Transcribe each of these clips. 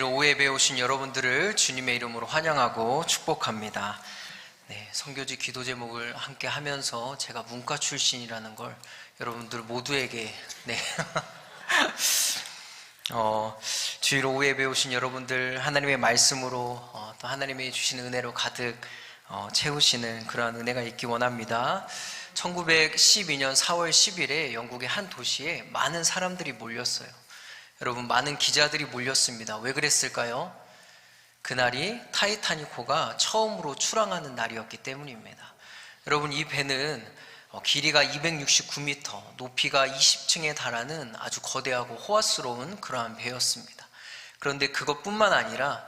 주일 오후 예배에 오신 여러분들을 주님의 이름으로 환영하고 축복합니다. 선교지 기도 제목을 함께 하면서 제가 문과 출신이라는 걸 여러분들 모두에게 주일 오후 예배에 오신 여러분들 하나님의 말씀으로 또 하나님이 주시는 은혜로 가득 채우시는 그러한 은혜가 있기 원합니다. 1912년 4월 10일에 영국의 한 도시에 많은 사람들이 몰렸어요. 여러분, 많은 기자들이 몰렸습니다. 왜 그랬을까요? 그날이 타이타닉호가 처음으로 출항하는 날이었기 때문입니다. 여러분, 이 배는 길이가 269m, 높이가 20층에 달하는 아주 거대하고 호화스러운 그러한 배였습니다. 그런데 그것뿐만 아니라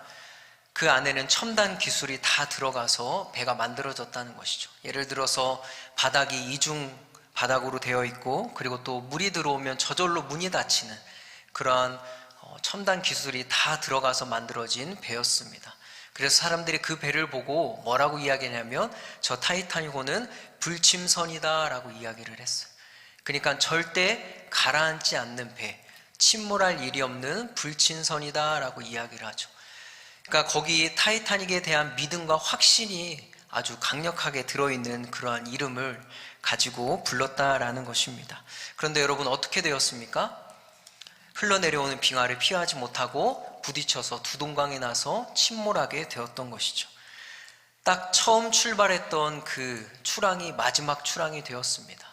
그 안에는 첨단 기술이 다 들어가서 배가 만들어졌다는 것이죠. 예를 들어서 바닥이 이중 바닥으로 되어 있고, 그리고 또 물이 들어오면 저절로 문이 닫히는 그러한 첨단 기술이 다 들어가서 만들어진 배였습니다. 그래서 사람들이 그 배를 보고 뭐라고 이야기하냐면 저 타이타닉호는 불침선이다 라고 이야기를 했어요. 그러니까 절대 가라앉지 않는 배, 침몰할 일이 없는 불침선이다 라고 이야기를 하죠. 그러니까 거기 타이타닉에 대한 믿음과 확신이 아주 강력하게 들어있는 그러한 이름을 가지고 불렀다라는 것입니다. 그런데 여러분, 어떻게 되었습니까? 흘러내려오는 빙하를 피하지 못하고 부딪혀서 두동강이 나서 침몰하게 되었던 것이죠. 딱 처음 출발했던 그 출항이 마지막 출항이 되었습니다.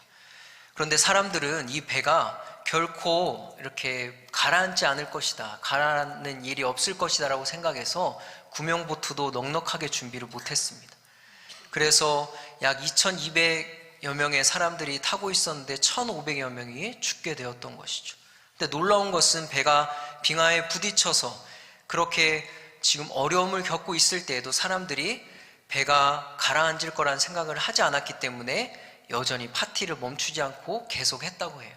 그런데 사람들은 이 배가 결코 이렇게 가라앉지 않을 것이다, 가라앉는 일이 없을 것이다 라고 생각해서 구명보트도 넉넉하게 준비를 못했습니다. 그래서 약 2200여 명의 사람들이 타고 있었는데 1500여 명이 죽게 되었던 것이죠. 근데 놀라운 것은 배가 빙하에 부딪혀서 그렇게 지금 어려움을 겪고 있을 때에도 사람들이 배가 가라앉을 거란 생각을 하지 않았기 때문에 여전히 파티를 멈추지 않고 계속했다고 해요.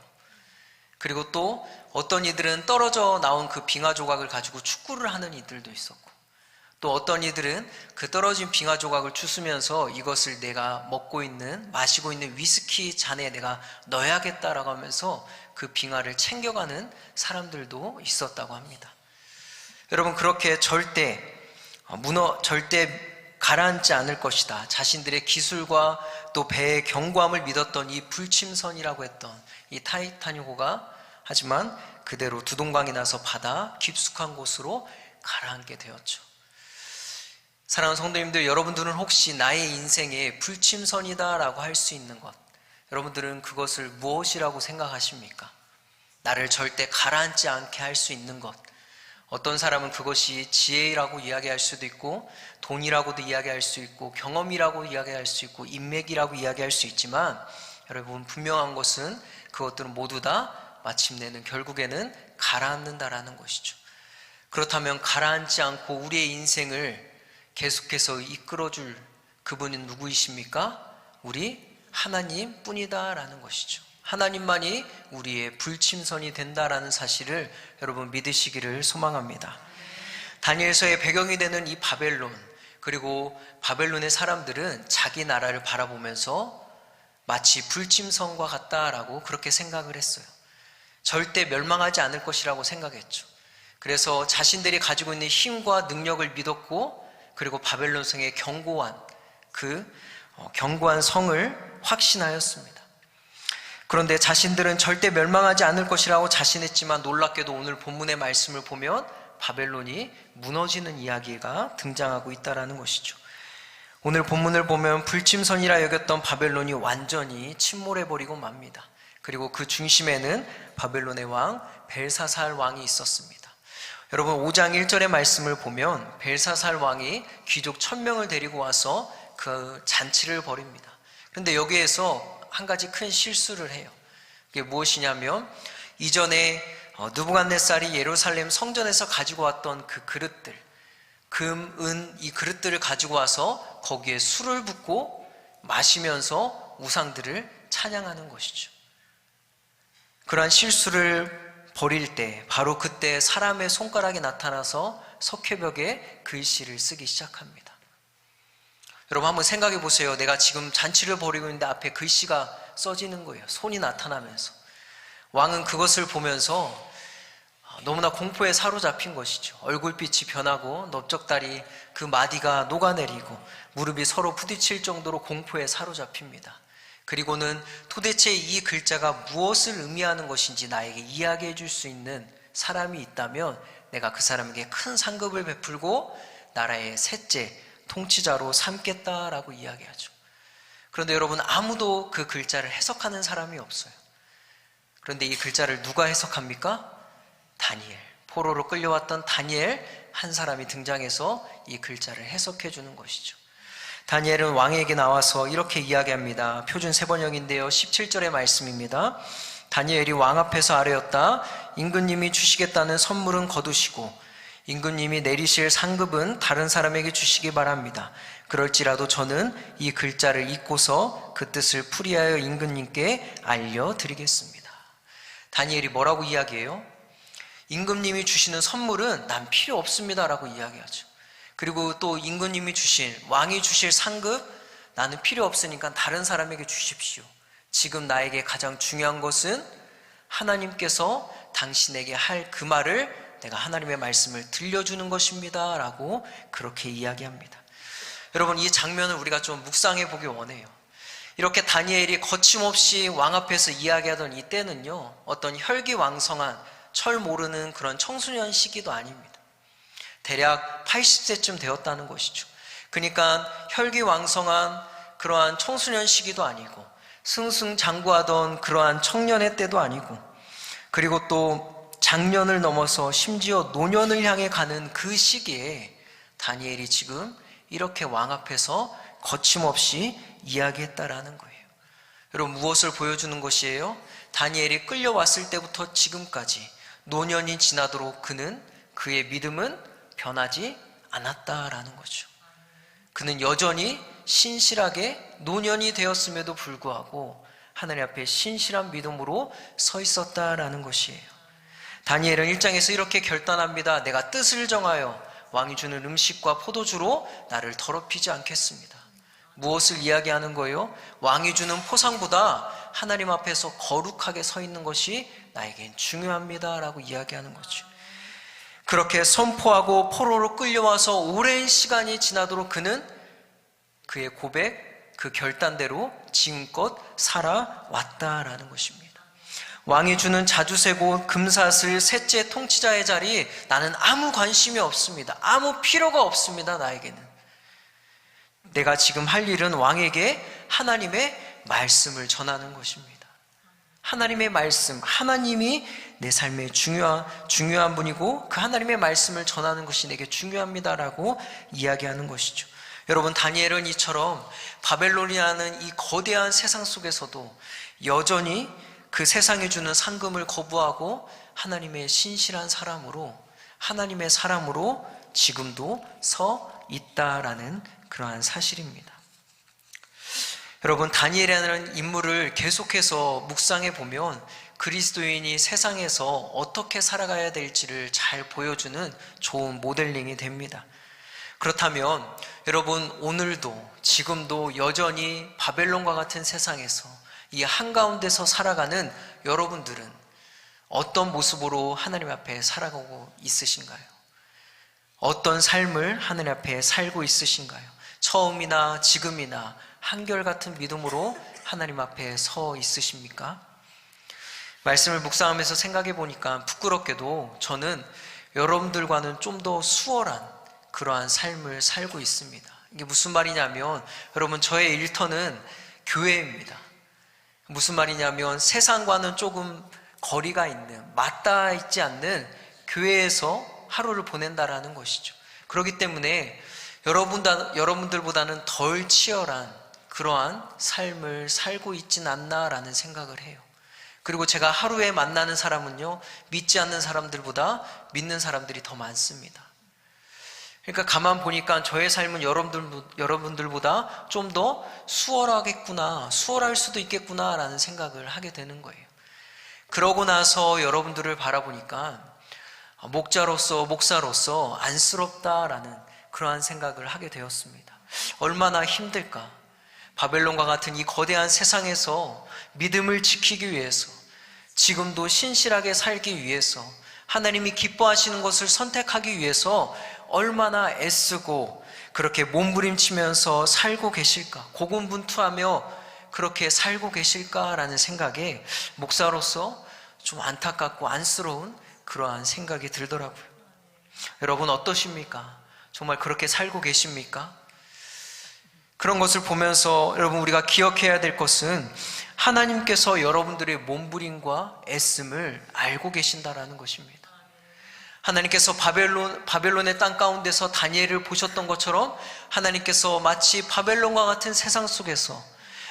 그리고 또 어떤 이들은 떨어져 나온 그 빙하 조각을 가지고 축구를 하는 이들도 있었고, 또 어떤 이들은 그 떨어진 빙하 조각을 주스면서 이것을 내가 마시고 있는 위스키 잔에 내가 넣어야겠다라고 하면서 그 빙하를 챙겨가는 사람들도 있었다고 합니다. 여러분, 그렇게 절대 가라앉지 않을 것이다, 자신들의 기술과 또 배의 견고함을 믿었던 이 불침선이라고 했던 이 타이타닉호가 하지만 그대로 두동강이 나서 바다 깊숙한 곳으로 가라앉게 되었죠. 사랑하는 성도님들, 여러분들은 혹시 나의 인생의 불침선이다 라고 할 수 있는 것, 여러분들은 그것을 무엇이라고 생각하십니까? 나를 절대 가라앉지 않게 할 수 있는 것, 어떤 사람은 그것이 지혜라고 이야기할 수도 있고, 돈이라고도 이야기할 수 있고, 경험이라고 이야기할 수 있고, 인맥이라고 이야기할 수 있지만, 여러분, 분명한 것은 그것들은 모두 다 마침내는 결국에는 가라앉는다라는 것이죠. 그렇다면 가라앉지 않고 우리의 인생을 계속해서 이끌어줄 그분은 누구이십니까? 우리 하나님 뿐이다 라는 것이죠. 하나님만이 우리의 불침선이 된다라는 사실을 여러분 믿으시기를 소망합니다. 다니엘서의 배경이 되는 이 바벨론, 그리고 바벨론의 사람들은 자기 나라를 바라보면서 마치 불침선과 같다라고 그렇게 생각을 했어요. 절대 멸망하지 않을 것이라고 생각했죠. 그래서 자신들이 가지고 있는 힘과 능력을 믿었고, 그리고 바벨론 성의 견고한 성을 확신하였습니다. 그런데 자신들은 절대 멸망하지 않을 것이라고 자신했지만, 놀랍게도 오늘 본문의 말씀을 보면 바벨론이 무너지는 이야기가 등장하고 있다는 것이죠. 오늘 본문을 보면 불침선이라 여겼던 바벨론이 완전히 침몰해버리고 맙니다. 그리고 그 중심에는 바벨론의 왕 벨사살 왕이 있었습니다. 여러분, 5장 1절의 말씀을 보면 벨사살 왕이 귀족 1000명을 데리고 와서 그 잔치를 벌입니다. 그런데 여기에서 한 가지 큰 실수를 해요. 그게 무엇이냐면, 이전에 느부갓네살이 예루살렘 성전에서 가지고 왔던 그 그릇들, 금, 은, 이 그릇들을 가지고 와서 거기에 술을 붓고 마시면서 우상들을 찬양하는 것이죠. 그러한 실수를 버릴 때, 바로 그때 사람의 손가락이 나타나서 석회벽에 글씨를 쓰기 시작합니다. 여러분, 한번 생각해 보세요. 내가 지금 잔치를 벌이고 있는데 앞에 글씨가 써지는 거예요. 손이 나타나면서. 왕은 그것을 보면서 너무나 공포에 사로잡힌 것이죠. 얼굴빛이 변하고 넓적다리 그 마디가 녹아내리고 무릎이 서로 부딪힐 정도로 공포에 사로잡힙니다. 그리고는 도대체 이 글자가 무엇을 의미하는 것인지 나에게 이야기해 줄 수 있는 사람이 있다면 내가 그 사람에게 큰 상급을 베풀고 나라의 셋째 통치자로 삼겠다라고 이야기하죠. 그런데 여러분, 아무도 그 글자를 해석하는 사람이 없어요. 그런데 이 글자를 누가 해석합니까? 다니엘, 포로로 끌려왔던 다니엘 한 사람이 등장해서 이 글자를 해석해 주는 것이죠. 다니엘은 왕에게 나와서 이렇게 이야기합니다. 표준 세번역인데요, 17절의 말씀입니다. 다니엘이 왕 앞에서 아뢰었다. 임금님이 주시겠다는 선물은 거두시고 임금님이 내리실 상급은 다른 사람에게 주시기 바랍니다. 그럴지라도 저는 이 글자를 읽고서 그 뜻을 풀이하여 임금님께 알려드리겠습니다. 다니엘이 뭐라고 이야기해요? 임금님이 주시는 선물은 난 필요 없습니다 라고 이야기하죠. 그리고 또 임금님이 주실, 왕이 주실 상급, 나는 필요 없으니까 다른 사람에게 주십시오. 지금 나에게 가장 중요한 것은 하나님께서 당신에게 할 그 말을 내가 하나님의 말씀을 들려주는 것입니다 라고 그렇게 이야기합니다. 여러분, 이 장면을 우리가 좀 묵상해 보기 원해요. 이렇게 다니엘이 거침없이 왕 앞에서 이야기하던 이 때는요, 어떤 혈기왕성한 철 모르는 그런 청소년 시기도 아닙니다. 대략 80세쯤 되었다는 것이죠. 그러니까 혈기왕성한 그러한 청소년 시기도 아니고 승승장구하던 그러한 청년의 때도 아니고, 그리고 또 장년을 넘어서 심지어 노년을 향해 가는 그 시기에 다니엘이 지금 이렇게 왕 앞에서 거침없이 이야기했다라는 거예요. 여러분, 무엇을 보여주는 것이에요? 다니엘이 끌려왔을 때부터 지금까지 노년이 지나도록 그의 믿음은 변하지 않았다라는 거죠. 그는 여전히 신실하게 노년이 되었음에도 불구하고 하나님 앞에 신실한 믿음으로 서 있었다라는 것이에요. 다니엘은 1장에서 이렇게 결단합니다. 내가 뜻을 정하여 왕이 주는 음식과 포도주로 나를 더럽히지 않겠습니다. 무엇을 이야기하는 거예요? 왕이 주는 포상보다 하나님 앞에서 거룩하게 서 있는 것이 나에겐 중요합니다 라고 이야기하는 거죠. 그렇게 선포하고 포로로 끌려와서 오랜 시간이 지나도록 그는 그의 고백, 그 결단대로 지금껏 살아왔다라는 것입니다. 왕이 주는 자주세고 금사슬 셋째 통치자의 자리, 나는 아무 관심이 없습니다. 아무 필요가 없습니다. 나에게는. 내가 지금 할 일은 왕에게 하나님의 말씀을 전하는 것입니다. 하나님의 말씀, 하나님이 내 삶의 중요한 분이고 그 하나님의 말씀을 전하는 것이 내게 중요합니다라고 이야기하는 것이죠. 여러분, 다니엘은 이처럼 바벨론이라는 이 거대한 세상 속에서도 여전히 그 세상이 주는 상금을 거부하고 하나님의 신실한 사람으로, 하나님의 사람으로 지금도 서 있다라는 그러한 사실입니다. 여러분, 다니엘이라는 인물을 계속해서 묵상해 보면 그리스도인이 세상에서 어떻게 살아가야 될지를 잘 보여주는 좋은 모델링이 됩니다. 그렇다면 여러분, 오늘도 지금도 여전히 바벨론과 같은 세상에서 이 한가운데서 살아가는 여러분들은 어떤 모습으로 하나님 앞에 살아가고 있으신가요? 어떤 삶을 하나님 앞에 살고 있으신가요? 처음이나 지금이나 한결같은 믿음으로 하나님 앞에 서 있으십니까? 말씀을 묵상하면서 생각해 보니까 부끄럽게도 저는 여러분들과는 좀 더 수월한 그러한 삶을 살고 있습니다. 이게 무슨 말이냐면, 여러분, 저의 일터는 교회입니다. 무슨 말이냐면 세상과는 조금 거리가 있는, 맞닿아 있지 않는 교회에서 하루를 보낸다라는 것이죠. 그렇기 때문에 여러분들보다는 덜 치열한 그러한 삶을 살고 있진 않나라는 생각을 해요. 그리고 제가 하루에 만나는 사람은요, 믿지 않는 사람들보다 믿는 사람들이 더 많습니다. 그러니까 가만 보니까 저의 삶은 여러분들보다 좀 더 수월하겠구나, 수월할 수도 있겠구나라는 생각을 하게 되는 거예요. 그러고 나서 여러분들을 바라보니까 목사로서 안쓰럽다라는 그러한 생각을 하게 되었습니다. 얼마나 힘들까? 바벨론과 같은 이 거대한 세상에서 믿음을 지키기 위해서, 지금도 신실하게 살기 위해서 하나님이 기뻐하시는 것을 선택하기 위해서 얼마나 애쓰고 그렇게 몸부림치면서 살고 계실까, 고군분투하며 그렇게 살고 계실까라는 생각에 목사로서 좀 안타깝고 안쓰러운 그러한 생각이 들더라고요. 여러분 어떠십니까? 정말 그렇게 살고 계십니까? 그런 것을 보면서 여러분 우리가 기억해야 될 것은 하나님께서 여러분들의 몸부림과 애씀을 알고 계신다라는 것입니다. 하나님께서 바벨론의 땅 가운데서 다니엘을 보셨던 것처럼 하나님께서 마치 바벨론과 같은 세상 속에서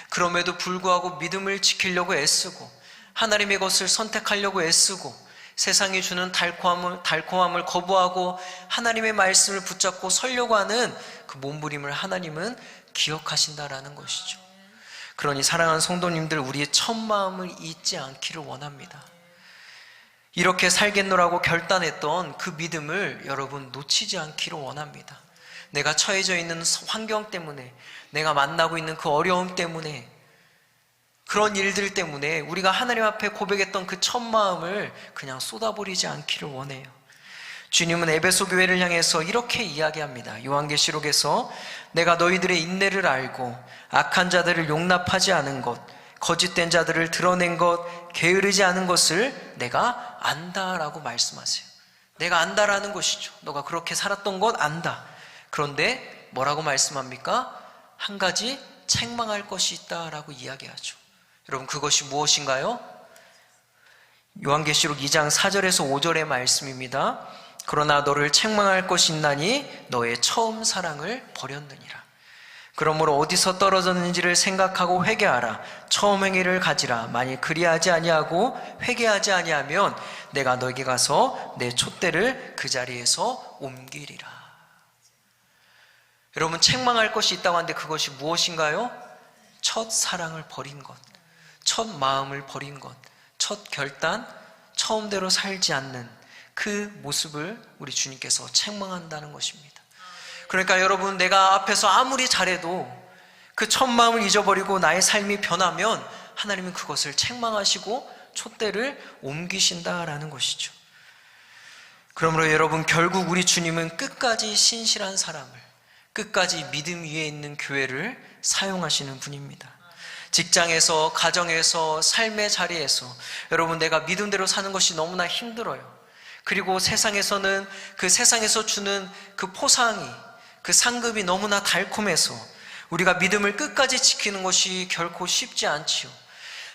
그럼에도 불구하고 믿음을 지키려고 애쓰고 하나님의 것을 선택하려고 애쓰고 세상이 주는 달콤함을 거부하고 하나님의 말씀을 붙잡고 서려고 하는 그 몸부림을 하나님은 기억하신다라는 것이죠. 그러니 사랑하는 성도님들, 우리의 첫 마음을 잊지 않기를 원합니다. 이렇게 살겠노라고 결단했던 그 믿음을 여러분 놓치지 않기를 원합니다. 내가 처해져 있는 환경 때문에, 내가 만나고 있는 그 어려움 때문에, 그런 일들 때문에 우리가 하나님 앞에 고백했던 그 첫 마음을 그냥 쏟아버리지 않기를 원해요. 주님은 에베소 교회를 향해서 이렇게 이야기합니다. 요한계시록에서 내가 너희들의 인내를 알고 악한 자들을 용납하지 않은 것, 거짓된 자들을 드러낸 것, 게으르지 않은 것을 내가 안다라고 말씀하세요. 내가 안다라는 것이죠. 너가 그렇게 살았던 것 안다. 그런데 뭐라고 말씀합니까? 한 가지 책망할 것이 있다라고 이야기하죠. 여러분 그것이 무엇인가요? 요한계시록 2장 4절에서 5절의 말씀입니다. 그러나 너를 책망할 것이 있나니 너의 처음 사랑을 버렸느니라. 그러므로 어디서 떨어졌는지를 생각하고 회개하라. 처음 행위를 가지라. 만일 그리하지 아니하고 회개하지 아니하면 내가 너에게 가서 내 촛대를 그 자리에서 옮기리라. 여러분 책망할 것이 있다고 하는데 그것이 무엇인가요? 첫 사랑을 버린 것, 첫 마음을 버린 것, 첫 결단, 처음대로 살지 않는 그 모습을 우리 주님께서 책망한다는 것입니다. 그러니까 여러분 내가 앞에서 아무리 잘해도 그 첫 마음을 잊어버리고 나의 삶이 변하면 하나님은 그것을 책망하시고 촛대를 옮기신다라는 것이죠. 그러므로 여러분 결국 우리 주님은 끝까지 신실한 사람을, 끝까지 믿음 위에 있는 교회를 사용하시는 분입니다. 직장에서, 가정에서, 삶의 자리에서 여러분 내가 믿음대로 사는 것이 너무나 힘들어요. 그리고 세상에서는 그 세상에서 주는 그 포상이, 그 상급이 너무나 달콤해서 우리가 믿음을 끝까지 지키는 것이 결코 쉽지 않지요.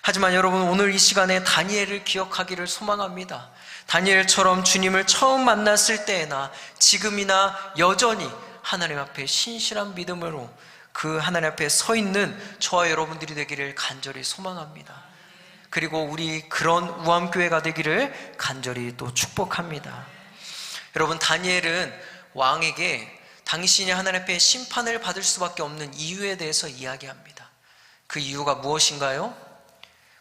하지만 여러분 오늘 이 시간에 다니엘을 기억하기를 소망합니다. 다니엘처럼 주님을 처음 만났을 때나 지금이나 여전히 하나님 앞에 신실한 믿음으로 그 하나님 앞에 서 있는 저와 여러분들이 되기를 간절히 소망합니다. 그리고 우리 그런 우암교회가 되기를 간절히 또 축복합니다. 여러분 다니엘은 왕에게 당신이 하나님 앞에 심판을 받을 수밖에 없는 이유에 대해서 이야기합니다. 그 이유가 무엇인가요?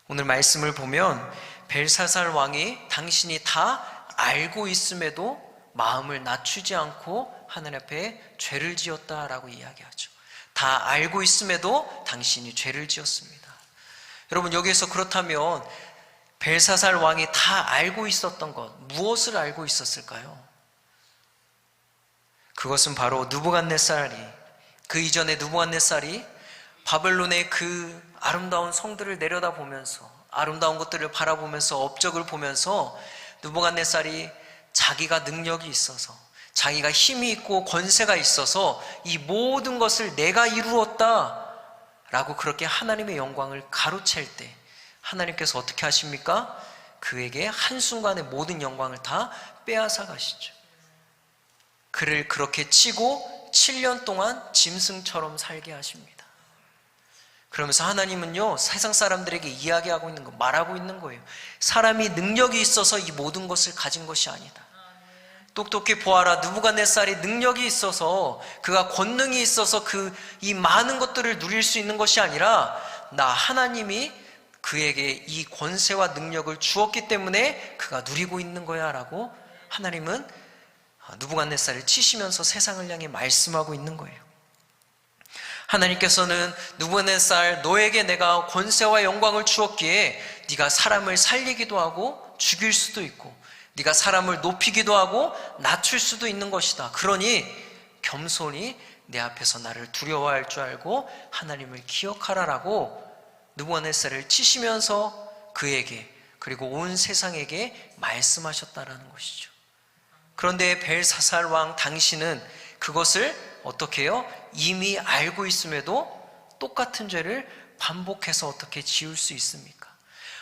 오늘 말씀을 보면 벨사살 왕이 당신이 다 알고 있음에도 마음을 낮추지 않고 하나님 앞에 죄를 지었다라고 이야기하죠. 다 알고 있음에도 당신이 죄를 지었습니다. 여러분 여기에서 그렇다면 벨사살 왕이 다 알고 있었던 것, 무엇을 알고 있었을까요? 그것은 바로 느부갓네살이, 그 이전에 느부갓네살이 바벨론의 그 아름다운 성들을 내려다보면서, 아름다운 것들을 바라보면서, 업적을 보면서 느부갓네살이 자기가 능력이 있어서, 자기가 힘이 있고 권세가 있어서 이 모든 것을 내가 이루었다 라고 그렇게 하나님의 영광을 가로챌 때 하나님께서 어떻게 하십니까? 그에게 한순간에 모든 영광을 다 빼앗아 가시죠. 그를 그렇게 치고 7년 동안 짐승처럼 살게 하십니다. 그러면서 하나님은요 세상 사람들에게 이야기하고 있는 거, 말하고 있는 거예요. 사람이 능력이 있어서 이 모든 것을 가진 것이 아니다. 똑똑히 보아라. 느부갓네살이 능력이 있어서, 그가 권능이 있어서 이 많은 것들을 누릴 수 있는 것이 아니라 나 하나님이 그에게 이 권세와 능력을 주었기 때문에 그가 누리고 있는 거야 라고 하나님은 느부갓네살을 치시면서 세상을 향해 말씀하고 있는 거예요. 하나님께서는 느부갓네살, 너에게 내가 권세와 영광을 주었기에 네가 사람을 살리기도 하고 죽일 수도 있고 네가 사람을 높이기도 하고 낮출 수도 있는 것이다. 그러니 겸손히 내 앞에서 나를 두려워할 줄 알고 하나님을 기억하라라고 느부갓네살을 치시면서 그에게 그리고 온 세상에게 말씀하셨다라는 것이죠. 그런데 벨사살 왕 당신은 그것을 어떻게 해요? 이미 알고 있음에도 똑같은 죄를 반복해서 어떻게 지을 수 있습니까?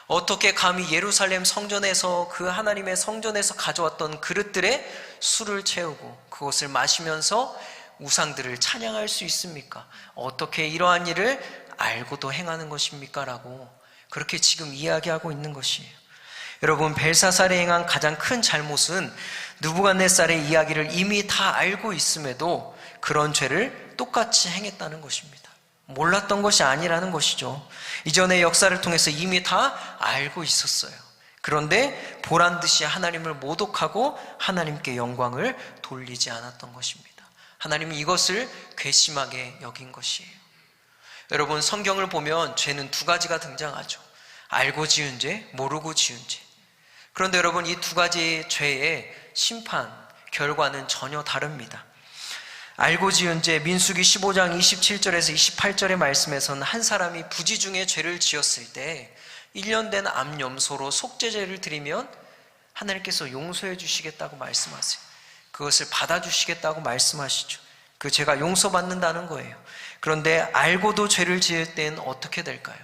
어떻게 감히 예루살렘 성전에서 그 하나님의 성전에서 가져왔던 그릇들에 술을 채우고 그것을 마시면서 우상들을 찬양할 수 있습니까? 어떻게 이러한 일을 알고도 행하는 것입니까? 라고 그렇게 지금 이야기하고 있는 것이에요. 여러분, 벨사살이 행한 가장 큰 잘못은 느부갓네살의 이야기를 이미 다 알고 있음에도 그런 죄를 똑같이 행했다는 것입니다. 몰랐던 것이 아니라는 것이죠. 이전의 역사를 통해서 이미 다 알고 있었어요. 그런데 보란듯이 하나님을 모독하고 하나님께 영광을 돌리지 않았던 것입니다. 하나님은 이것을 괘씸하게 여긴 것이에요. 여러분, 성경을 보면 죄는 두 가지가 등장하죠. 알고 지은 죄, 모르고 지은 죄. 그런데 여러분, 이 두 가지 죄의 심판, 결과는 전혀 다릅니다. 알고 지은 죄, 민수기 15장 27절에서 28절의 말씀에서는 한 사람이 부지 중에 죄를 지었을 때 1년 된 암염소로 속죄제를 드리면 하나님께서 용서해 주시겠다고 말씀하세요. 그것을 받아주시겠다고 말씀하시죠. 그 죄가 용서받는다는 거예요. 그런데 알고도 죄를 지을 때는 어떻게 될까요?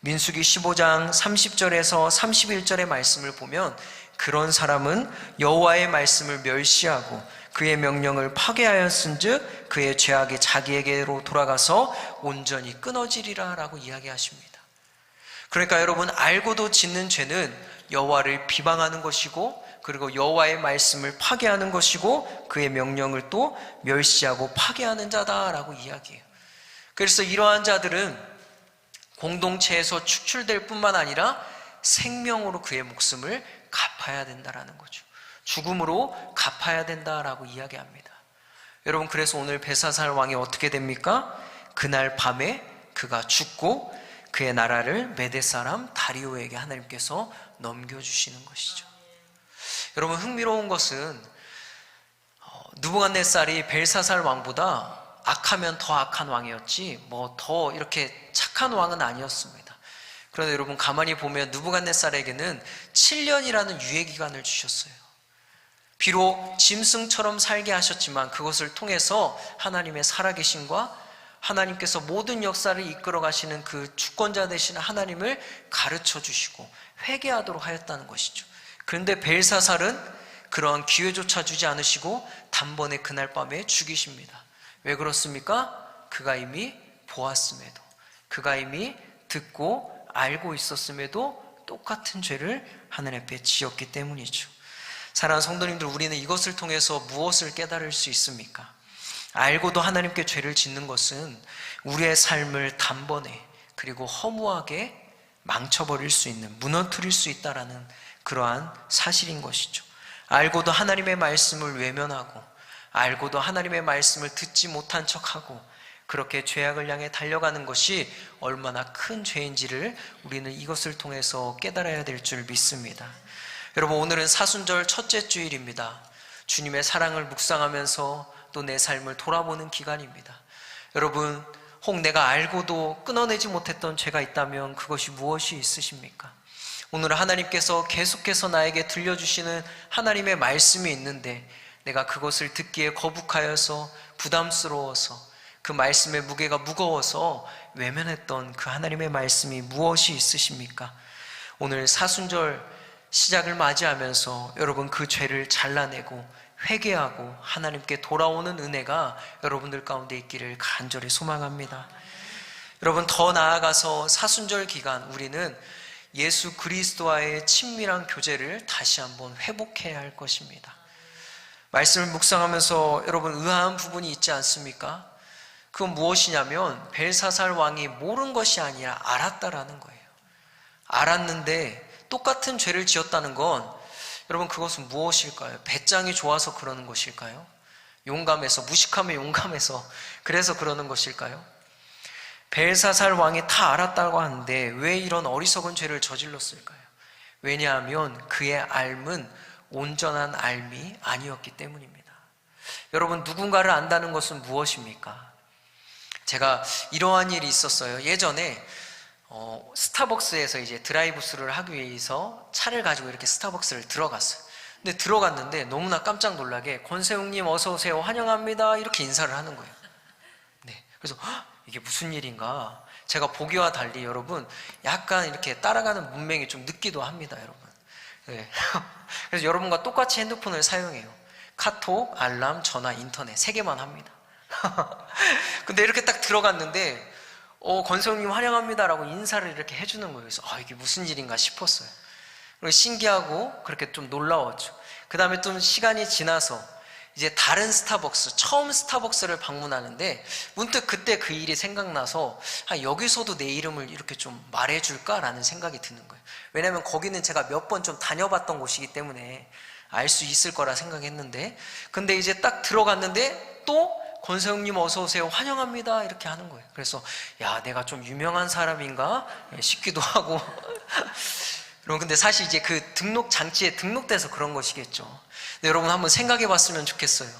민수기 15장 30절에서 31절의 말씀을 보면 그런 사람은 여호와의 말씀을 멸시하고 그의 명령을 파괴하였은즉 그의 죄악이 자기에게로 돌아가서 온전히 끊어지리라 라고 이야기하십니다. 그러니까 여러분, 알고도 짓는 죄는 여호와를 비방하는 것이고 그리고 여호와의 말씀을 파괴하는 것이고 그의 명령을 또 멸시하고 파괴하는 자다라고 이야기해요. 그래서 이러한 자들은 공동체에서 축출될 뿐만 아니라 생명으로 그의 목숨을 갚아야 된다라는 거죠. 죽음으로 갚아야 된다라고 이야기합니다. 여러분, 그래서 오늘 벨사살 왕이 어떻게 됩니까? 그날 밤에 그가 죽고 그의 나라를 메대 사람 다리오에게 하나님께서 넘겨주시는 것이죠. 여러분, 흥미로운 것은 느부갓네살이 벨사살 왕보다 악하면 더 악한 왕이었지 더 이렇게 착한 왕은 아니었습니다. 그런데 여러분, 가만히 보면 느부갓네살에게는 7년이라는 유예기간을 주셨어요. 비록 짐승처럼 살게 하셨지만 그것을 통해서 하나님의 살아계심과 하나님께서 모든 역사를 이끌어 가시는 그 주권자 되시는 하나님을 가르쳐 주시고 회개하도록 하였다는 것이죠. 그런데 벨사살은 그러한 기회조차 주지 않으시고 단번에 그날 밤에 죽이십니다. 왜 그렇습니까? 그가 이미 보았음에도, 그가 이미 듣고 알고 있었음에도 똑같은 죄를 하나님 앞에 지었기 때문이죠. 사랑하는 성도님들, 우리는 이것을 통해서 무엇을 깨달을 수 있습니까? 알고도 하나님께 죄를 짓는 것은 우리의 삶을 단번에 그리고 허무하게 망쳐버릴 수 있는, 무너뜨릴 수 있다라는 그러한 사실인 것이죠. 알고도 하나님의 말씀을 외면하고 알고도 하나님의 말씀을 듣지 못한 척하고 그렇게 죄악을 향해 달려가는 것이 얼마나 큰 죄인지를 우리는 이것을 통해서 깨달아야 될 줄 믿습니다. 여러분, 오늘은 사순절 첫째 주일입니다. 주님의 사랑을 묵상하면서 또 내 삶을 돌아보는 기간입니다. 여러분, 혹 내가 알고도 끊어내지 못했던 죄가 있다면 그것이 무엇이 있으십니까? 오늘 하나님께서 계속해서 나에게 들려주시는 하나님의 말씀이 있는데 내가 그것을 듣기에 거북하여서 부담스러워서 그 말씀의 무게가 무거워서 외면했던 그 하나님의 말씀이 무엇이 있으십니까? 오늘 사순절 시작을 맞이하면서 여러분, 그 죄를 잘라내고 회개하고 하나님께 돌아오는 은혜가 여러분들 가운데 있기를 간절히 소망합니다. 여러분, 더 나아가서 사순절 기간 우리는 예수 그리스도와의 친밀한 교제를 다시 한번 회복해야 할 것입니다. 말씀을 묵상하면서 여러분, 의아한 부분이 있지 않습니까? 그건 무엇이냐면 벨사살 왕이 모른 것이 아니라 알았다라는 거예요. 알았는데 똑같은 죄를 지었다는 건 여러분, 그것은 무엇일까요? 배짱이 좋아서 그러는 것일까요? 용감해서, 무식하면 용감해서 그래서 그러는 것일까요? 벨사살 왕이 다 알았다고 하는데 왜 이런 어리석은 죄를 저질렀을까요? 왜냐하면 그의 알은 온전한 알미 아니었기 때문입니다. 여러분, 누군가를 안다는 것은 무엇입니까? 제가 이러한 일이 있었어요. 예전에 스타벅스에서 이제 드라이브스루를 하기 위해서 차를 가지고 이렇게 스타벅스를 들어갔어요. 근데 들어갔는데 너무나 깜짝 놀라게 권세웅님 어서 오세요, 환영합니다, 이렇게 인사를 하는 거예요. 네, 그래서 이게 무슨 일인가? 제가 보기와 달리 여러분 약간 이렇게 따라가는 문맹이 좀 늦기도 합니다, 여러분. 네. 그래서 여러분과 똑같이 핸드폰을 사용해요. 카톡, 알람, 전화, 인터넷 3개만 합니다. 근데 이렇게 딱 들어갔는데 권세웅님 환영합니다라고 인사를 이렇게 해주는 거예요. 그래서 이게 무슨 일인가 싶었어요. 그리고 신기하고 그렇게 좀 놀라웠죠. 그 다음에 좀 시간이 지나서 이제 다른 스타벅스, 처음 스타벅스를 방문하는데 문득 그때 그 일이 생각나서 여기서도 내 이름을 이렇게 좀 말해줄까라는 생각이 드는 거예요. 왜냐하면 거기는 제가 몇 번 좀 다녀봤던 곳이기 때문에 알 수 있을 거라 생각했는데, 근데 이제 딱 들어갔는데 또 권세웅님 어서 오세요, 환영합니다, 이렇게 하는 거예요. 그래서 야, 내가 좀 유명한 사람인가 싶기도 하고 근데 사실 이제 그 등록 장치에 등록돼서 그런 것이겠죠. 근데 여러분 한번 생각해 봤으면 좋겠어요.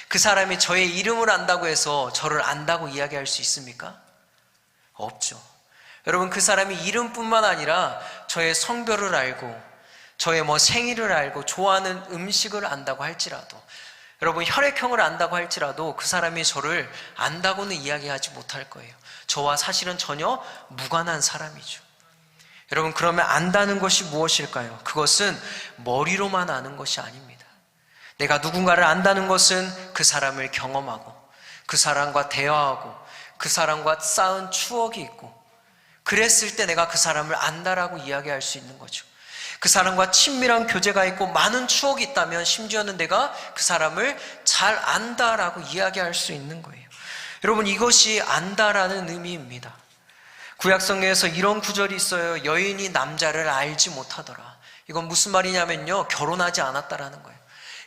그 사람이 저의 이름을 안다고 해서 저를 안다고 이야기할 수 있습니까? 없죠. 여러분, 그 사람이 이름뿐만 아니라 저의 성별을 알고 저의 생일을 알고 좋아하는 음식을 안다고 할지라도, 여러분 혈액형을 안다고 할지라도 그 사람이 저를 안다고는 이야기하지 못할 거예요. 저와 사실은 전혀 무관한 사람이죠. 여러분, 그러면 안다는 것이 무엇일까요? 그것은 머리로만 아는 것이 아닙니다. 내가 누군가를 안다는 것은 그 사람을 경험하고 그 사람과 대화하고 그 사람과 쌓은 추억이 있고, 그랬을 때 내가 그 사람을 안다라고 이야기할 수 있는 거죠. 그 사람과 친밀한 교제가 있고 많은 추억이 있다면 심지어는 내가 그 사람을 잘 안다라고 이야기할 수 있는 거예요. 여러분, 이것이 안다라는 의미입니다. 구약성경에서 이런 구절이 있어요. 여인이 남자를 알지 못하더라. 이건 무슨 말이냐면요, 결혼하지 않았다라는 거예요.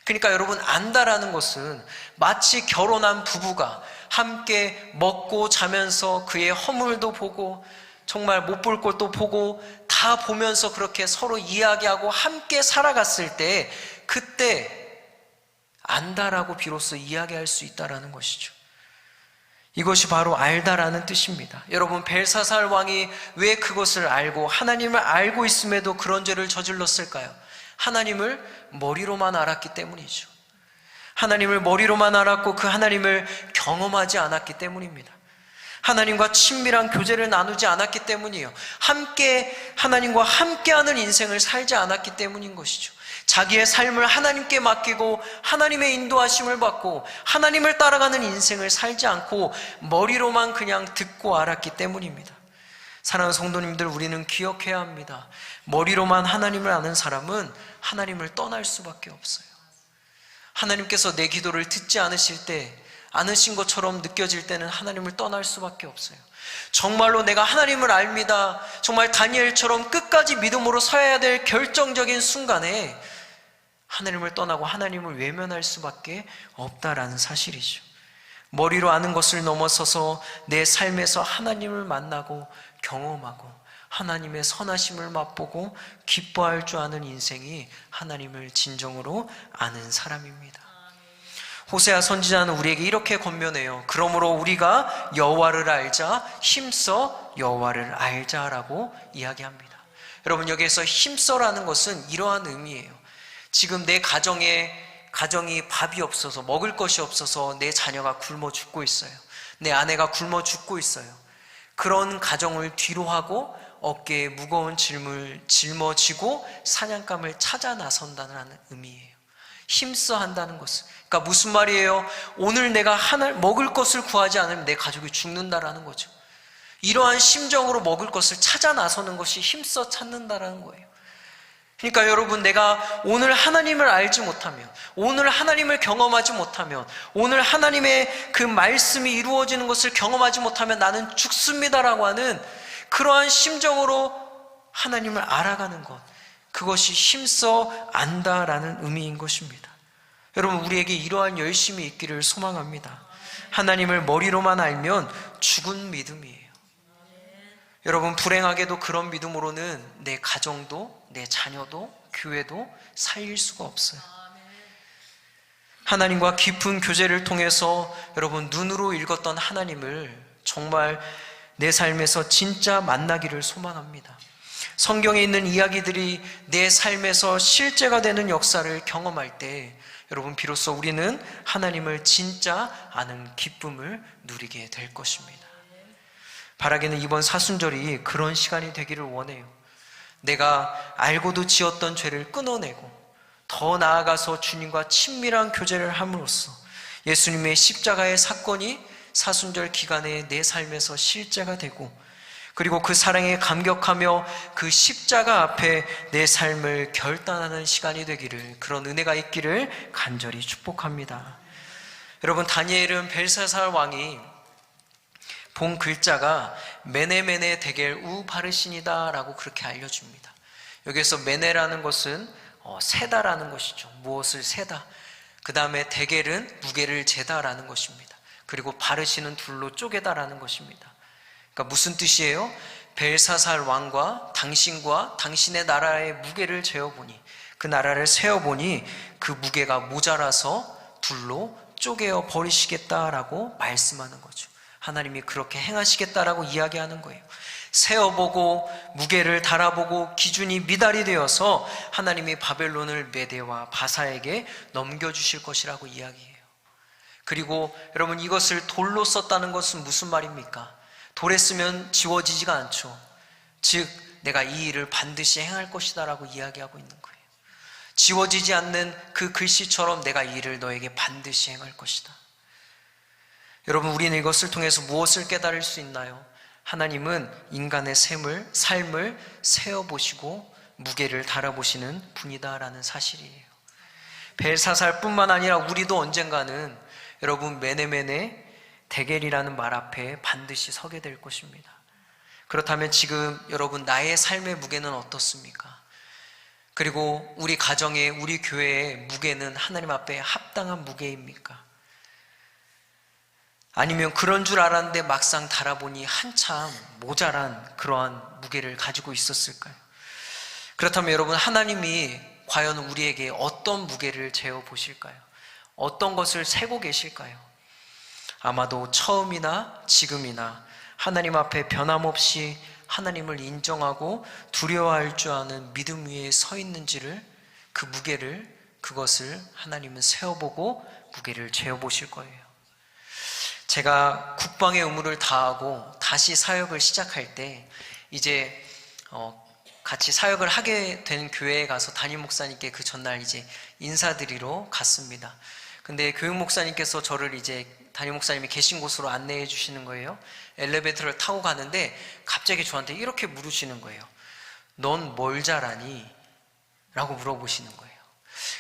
그러니까 여러분, 안다라는 것은 마치 결혼한 부부가 함께 먹고 자면서 그의 허물도 보고 정말 못 볼 것도 보고 다 보면서 그렇게 서로 이야기하고 함께 살아갔을 때, 그때 안다라고 비로소 이야기할 수 있다라는 것이죠. 이것이 바로 알다라는 뜻입니다. 여러분, 벨사살 왕이 왜 그것을 알고 하나님을 알고 있음에도 그런 죄를 저질렀을까요? 하나님을 머리로만 알았기 때문이죠. 하나님을 머리로만 알았고 그 하나님을 경험하지 않았기 때문입니다. 하나님과 친밀한 교제를 나누지 않았기 때문이에요. 하나님과 함께하는 인생을 살지 않았기 때문인 것이죠. 자기의 삶을 하나님께 맡기고 하나님의 인도하심을 받고 하나님을 따라가는 인생을 살지 않고 머리로만 그냥 듣고 알았기 때문입니다. 사랑하는 성도님들, 우리는 기억해야 합니다. 머리로만 하나님을 아는 사람은 하나님을 떠날 수밖에 없어요. 하나님께서 내 기도를 듣지 않으신 것처럼 느껴질 때는 하나님을 떠날 수밖에 없어요. 정말로 내가 하나님을 압니다, 정말 다니엘처럼 끝까지 믿음으로 서야 될 결정적인 순간에 하나님을 떠나고 하나님을 외면할 수밖에 없다라는 사실이죠. 머리로 아는 것을 넘어서서 내 삶에서 하나님을 만나고 경험하고 하나님의 선하심을 맛보고 기뻐할 줄 아는 인생이 하나님을 진정으로 아는 사람입니다. 호세아 선지자는 우리에게 이렇게 권면해요. 그러므로 우리가 여호와를 알자, 힘써 여호와를 알자라고 이야기합니다. 여러분, 여기에서 힘써라는 것은 이러한 의미예요. 지금 내 가정이 밥이 없어서, 먹을 것이 없어서 내 자녀가 굶어 죽고 있어요. 내 아내가 굶어 죽고 있어요. 그런 가정을 뒤로하고 어깨에 무거운 짐을 짊어지고 사냥감을 찾아 나선다는 의미예요. 힘써 한다는 것은, 그러니까 무슨 말이에요? 오늘 내가 먹을 것을 구하지 않으면 내 가족이 죽는다라는 거죠. 이러한 심정으로 먹을 것을 찾아 나서는 것이 힘써 찾는다라는 거예요. 그러니까 여러분, 내가 오늘 하나님을 알지 못하면, 오늘 하나님을 경험하지 못하면, 오늘 하나님의 그 말씀이 이루어지는 것을 경험하지 못하면 나는 죽습니다라고 하는 그러한 심정으로 하나님을 알아가는 것, 그것이 힘써 안다라는 의미인 것입니다. 여러분, 우리에게 이러한 열심이 있기를 소망합니다. 하나님을 머리로만 알면 죽은 믿음이에요. 여러분, 불행하게도 그런 믿음으로는 내 가정도 내 자녀도 교회도 살릴 수가 없어요. 하나님과 깊은 교제를 통해서 여러분 눈으로 읽었던 하나님을 정말 내 삶에서 진짜 만나기를 소망합니다. 성경에 있는 이야기들이 내 삶에서 실제가 되는 역사를 경험할 때 여러분 비로소 우리는 하나님을 진짜 아는 기쁨을 누리게 될 것입니다. 바라기는 이번 사순절이 그런 시간이 되기를 원해요. 내가 알고도 지었던 죄를 끊어내고 더 나아가서 주님과 친밀한 교제를 함으로써 예수님의 십자가의 사건이 사순절 기간에 내 삶에서 실제가 되고, 그리고 그 사랑에 감격하며 그 십자가 앞에 내 삶을 결단하는 시간이 되기를, 그런 은혜가 있기를 간절히 축복합니다. 여러분, 다니엘은 벨사살 왕이 본 글자가 메네메네 데겔 우바르신이다 라고 그렇게 알려줍니다. 여기에서 메네라는 것은 세다라는 것이죠. 무엇을 세다. 그 다음에 데겔은 무게를 재다라는 것입니다. 그리고 바르신은 둘로 쪼개다라는 것입니다. 그러니까 무슨 뜻이에요? 벨사살 왕과 당신과 당신의 나라의 무게를 재어보니, 그 나라를 세어보니 그 무게가 모자라서 둘로 쪼개어 버리시겠다라고 말씀하는 거죠. 하나님이 그렇게 행하시겠다라고 이야기하는 거예요. 세어보고 무게를 달아보고 기준이 미달이 되어서 하나님이 바벨론을 메대와 바사에게 넘겨주실 것이라고 이야기해요. 그리고 여러분, 이것을 돌로 썼다는 것은 무슨 말입니까? 돌에 쓰면 지워지지가 않죠. 즉 내가 이 일을 반드시 행할 것이다 라고 이야기하고 있는 거예요. 지워지지 않는 그 글씨처럼 내가 이 일을 너에게 반드시 행할 것이다. 여러분, 우리는 이것을 통해서 무엇을 깨달을 수 있나요? 하나님은 인간의 삶을 세어보시고 무게를 달아보시는 분이다라는 사실이에요. 벨사살뿐만 아니라 우리도 언젠가는 여러분 메네메네 데겔이라는 말 앞에 반드시 서게 될 것입니다. 그렇다면 지금 여러분 나의 삶의 무게는 어떻습니까? 그리고 우리 가정의, 우리 교회의 무게는 하나님 앞에 합당한 무게입니까? 아니면 그런 줄 알았는데 막상 달아보니 한참 모자란 그러한 무게를 가지고 있었을까요? 그렇다면 여러분, 하나님이 과연 우리에게 어떤 무게를 재어 보실까요? 어떤 것을 세고 계실까요? 아마도 처음이나 지금이나 하나님 앞에 변함없이 하나님을 인정하고 두려워할 줄 아는 믿음 위에 서 있는지를, 그 무게를, 그것을 하나님은 세어보고 무게를 재어보실 거예요. 제가 국방의 의무를 다하고 다시 사역을 시작할 때 이제 같이 사역을 하게 된 교회에 가서 담임 목사님께 그 전날 이제 인사드리러 갔습니다. 근데 교육 목사님께서 저를 이제 담임 목사님이 계신 곳으로 안내해 주시는 거예요. 엘리베이터를 타고 가는데 갑자기 저한테 이렇게 물으시는 거예요. 넌 뭘 잘하니? 라고 물어보시는 거예요.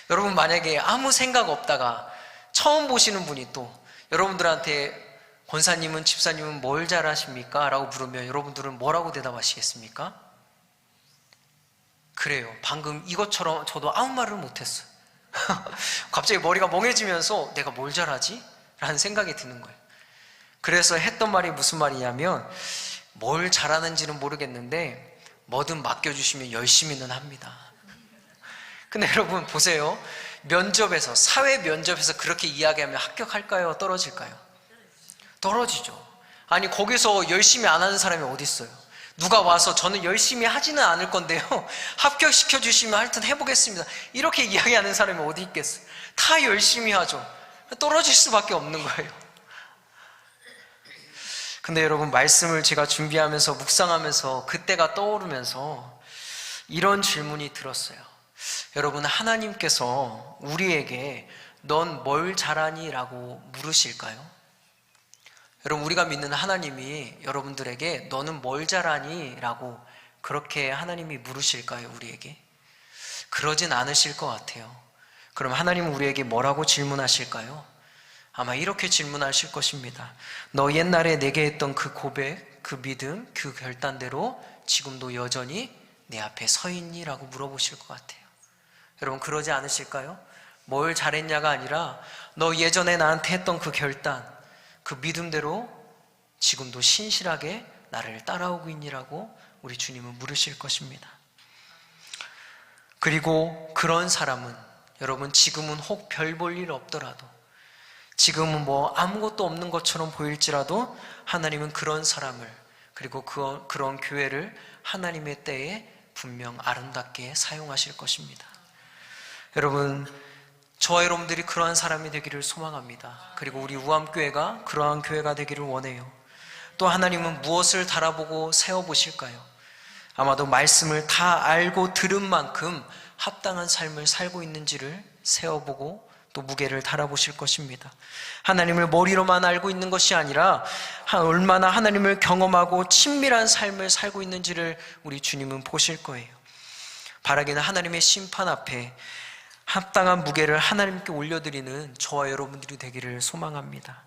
여러분, 만약에 아무 생각 없다가 처음 보시는 분이 또 여러분들한테 권사님은, 집사님은 뭘 잘하십니까? 라고 물으면 여러분들은 뭐라고 대답하시겠습니까? 그래요. 방금 이것처럼 저도 아무 말을 못했어요. 갑자기 머리가 멍해지면서 내가 뭘 잘하지? 라는 생각이 드는 거예요. 그래서 했던 말이 무슨 말이냐면, 뭘 잘하는지는 모르겠는데 뭐든 맡겨주시면 열심히는 합니다. 근데 여러분 보세요. 면접에서, 사회 면접에서 그렇게 이야기하면 합격할까요? 떨어질까요? 떨어지죠. 아니, 거기서 열심히 안 하는 사람이 어디 있어요? 누가 와서 저는 열심히 하지는 않을 건데요, 합격시켜 주시면 하여튼 해보겠습니다, 이렇게 이야기하는 사람이 어디 있겠어요? 다 열심히 하죠. 떨어질 수밖에 없는 거예요. 근데 여러분, 말씀을 제가 준비하면서 묵상하면서 그때가 떠오르면서 이런 질문이 들었어요. 여러분, 하나님께서 우리에게 넌 뭘 잘하니? 라고 물으실까요? 여러분, 우리가 믿는 하나님이 여러분들에게 너는 뭘 잘하니? 라고 그렇게 하나님이 물으실까요? 우리에게? 그러진 않으실 것 같아요. 그럼 하나님은 우리에게 뭐라고 질문하실까요? 아마 이렇게 질문하실 것입니다. 너 옛날에 내게 했던 그 고백, 그 믿음, 그 결단대로 지금도 여전히 내 앞에 서 있니? 라고 물어보실 것 같아요. 여러분, 그러지 않으실까요? 뭘 잘했냐가 아니라 너 예전에 나한테 했던 그 결단, 그 믿음대로 지금도 신실하게 나를 따라오고 있니라고 우리 주님은 물으실 것입니다. 그리고 그런 사람은 여러분 지금은 혹 별 볼 일 없더라도, 지금은 뭐 아무것도 없는 것처럼 보일지라도 하나님은 그런 사람을, 그리고 그런 교회를 하나님의 때에 분명 아름답게 사용하실 것입니다. 여러분, 저와 여러분들이 그러한 사람이 되기를 소망합니다. 그리고 우리 우암교회가 그러한 교회가 되기를 원해요. 또 하나님은 무엇을 달아보고 세워보실까요? 아마도 말씀을 다 알고 들은 만큼 합당한 삶을 살고 있는지를 세워보고 또 무게를 달아보실 것입니다. 하나님을 머리로만 알고 있는 것이 아니라 얼마나 하나님을 경험하고 친밀한 삶을 살고 있는지를 우리 주님은 보실 거예요. 바라기는 하나님의 심판 앞에 합당한 무게를 하나님께 올려드리는 저와 여러분들이 되기를 소망합니다.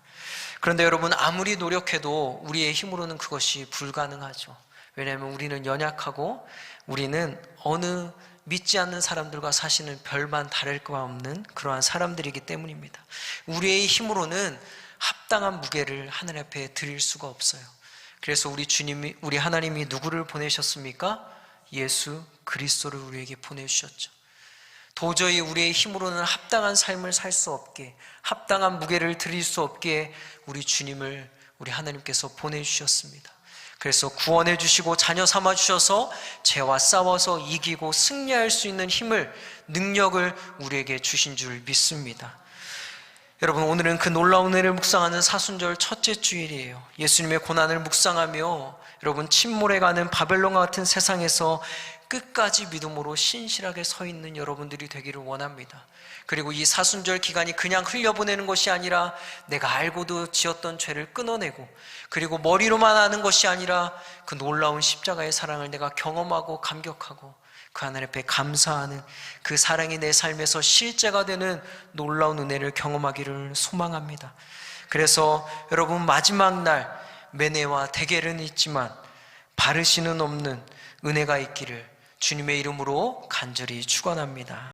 그런데 여러분, 아무리 노력해도 우리의 힘으로는 그것이 불가능하죠. 왜냐하면 우리는 연약하고 우리는 어느 믿지 않는 사람들과 사실은 별반 다를 바 없는 그러한 사람들이기 때문입니다. 우리의 힘으로는 합당한 무게를 하늘 앞에 드릴 수가 없어요. 그래서 우리 하나님이 누구를 보내셨습니까? 예수 그리스도를 우리에게 보내주셨죠. 도저히 우리의 힘으로는 합당한 삶을 살 수 없게, 합당한 무게를 드릴 수 없게 우리 주님을 우리 하나님께서 보내주셨습니다. 그래서 구원해 주시고 자녀 삼아 주셔서 죄와 싸워서 이기고 승리할 수 있는 힘을, 능력을 우리에게 주신 줄 믿습니다. 여러분, 오늘은 그 놀라운 은혜를 묵상하는 사순절 첫째 주일이에요. 예수님의 고난을 묵상하며 여러분, 침몰해가는 바벨론과 같은 세상에서 끝까지 믿음으로 신실하게 서 있는 여러분들이 되기를 원합니다. 그리고 이 사순절 기간이 그냥 흘려보내는 것이 아니라 내가 알고도 지었던 죄를 끊어내고, 그리고 머리로만 아는 것이 아니라 그 놀라운 십자가의 사랑을 내가 경험하고 감격하고 그 하나님 앞에 감사하는 그 사랑이 내 삶에서 실제가 되는 놀라운 은혜를 경험하기를 소망합니다. 그래서 여러분, 마지막 날 매내와 대결은 있지만 바르시는 없는 은혜가 있기를 주님의 이름으로 간절히 축원합니다.